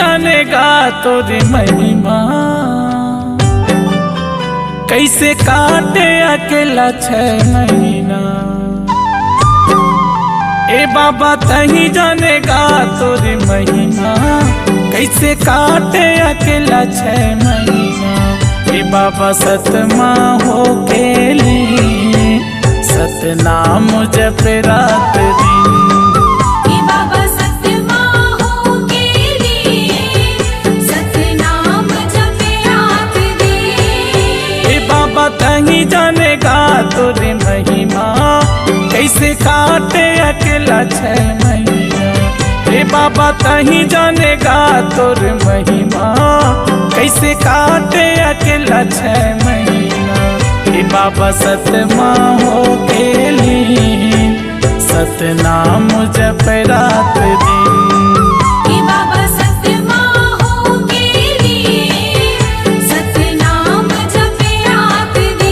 जानेगा तोरी महिमा, कैसे काटे अकेला 6 महीना। ए बाबा तही जानेगा तोरी महिमा, कैसे काटे अकेला 6 महीना। ए बाबा सतमा हो के लिए सतनाम जप रात दिन। ए बाबा सतमा हो के लिए सतनाम जप रात दिन। ए बाबा तही जानेगा तोरी महिमा, कैसे काटे अकेला 6 महीना। ए बाबा तही जानेगा तोर महिमा, कैसे काटे अकेला 6 महीना। ए बाबा सतमा हो के लिए सतनाम जप रात दिन। ए बाबा सतमा हो के लिए सतनाम जप रात दिन।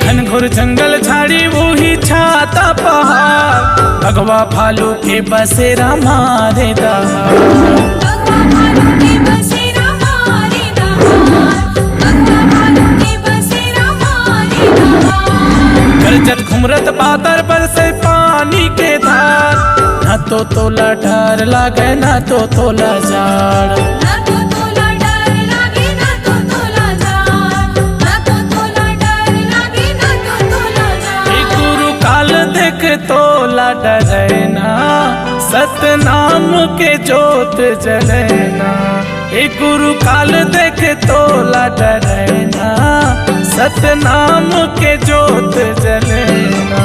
घनघोर जंगल झाड़ी वही छाता पहाड़, भगवा भालू के बसेरा मारे दहाड़। भगवा भालू के बसेरा मारे दहाड़, भगवा भालू के बसेरा मारे दहाड़। गरजत घुमरत बादर बरसे पानी के धार, न तो तोला डर लागे न तो तोला जाड़। ना तो तोला डर लागे ना तो तोला जाड़, ना तो तोला डर लागे ना तो तोला जाड़। ए गुरु काल देख तोला डरना, सतनाम के जोत जलना। ए गुरु काल देख तोला डरना, सतनाम के जोत जलना।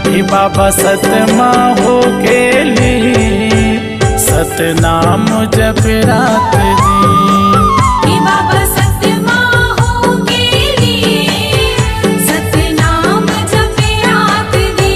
ए बाबा सतमा हो के लिए सतनाम जप रात दिन। ए बाबा सतमा हो के लिए सतनाम जप रात दिन।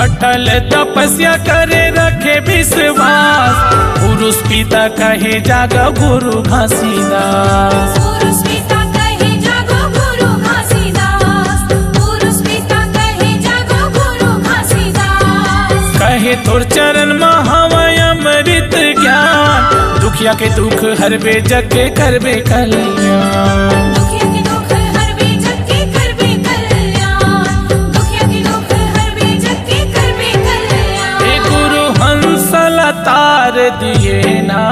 अटल तपस्या करे रखे विश्वास, पुरुष पिता कहे जागा गुरु घासीदास। पुरुष पिता कहे जागो गुरु घासीदास, पुरुष पिता कहे जागो गुरु घासीदास। कहे तोर चरण महावय अमृत ज्ञान, दुखिया के दुख हरबे जग के करबे कल्याण। दुखिया के दुख हरबे जग के करबे कल्याण, दुखिया के दुख हरबे जग के करबे कल्याण। ए गुरु हंसल तार दिए ना,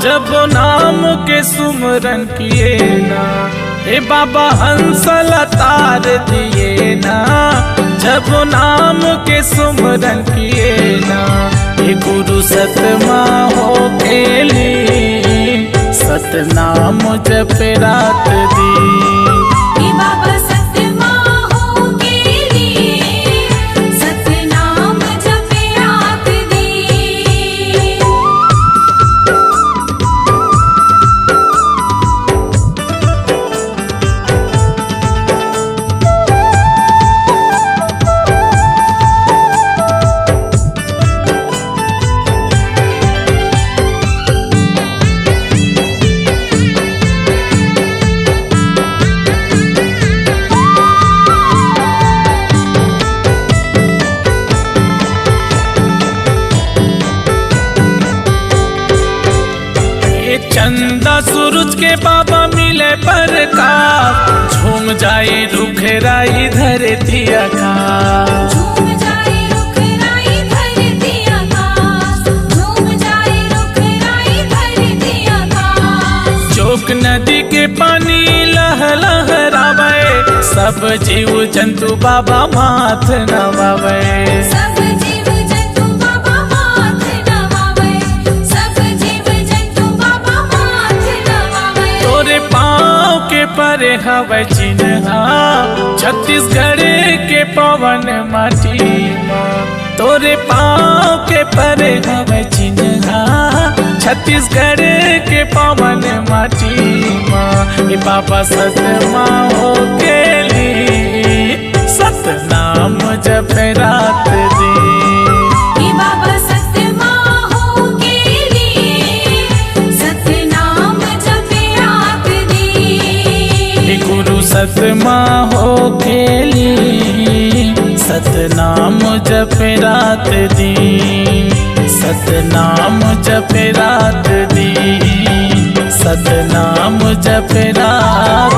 जब नाम के सुमरन किए ना। ए बाबा हंसल तार दिए ना, जब नाम के सुमरन किए ना। ए गुरु सतमा हो के लिए सतनाम जप रात दिन। ए बाबा सतमा हो के लिए सतनाम जप रात दिन। चंदा सूरज के बाबा मिले प्रकाश, झूम जाए रुखराई धरती आकाश। झूम जा के पानी लहरावे, सब जीव जंतु बाबा माथ नवावे। सब जीव जंतु बाबा माथ नवावे, सब जीव जंतु बाबा माथ नवावे। तोरे पाँव के परे हवे चिन्हा, छत्तीसगढ़ के पवन माटी माँ। तोरे पाँव के परे हवे चिन्हा, छत्तीसगढ़ के पवन माटी माँ। ए बाबा सतमा हो गेली, सतनाम जप रात दिन। हे बाबा सतमा हो गेली, सतनाम जपे रात दिन। हे गुरु सतमा हो गेली, सतनाम जप रात दिन। सतनाम जप रात दिन, सतनाम जप रात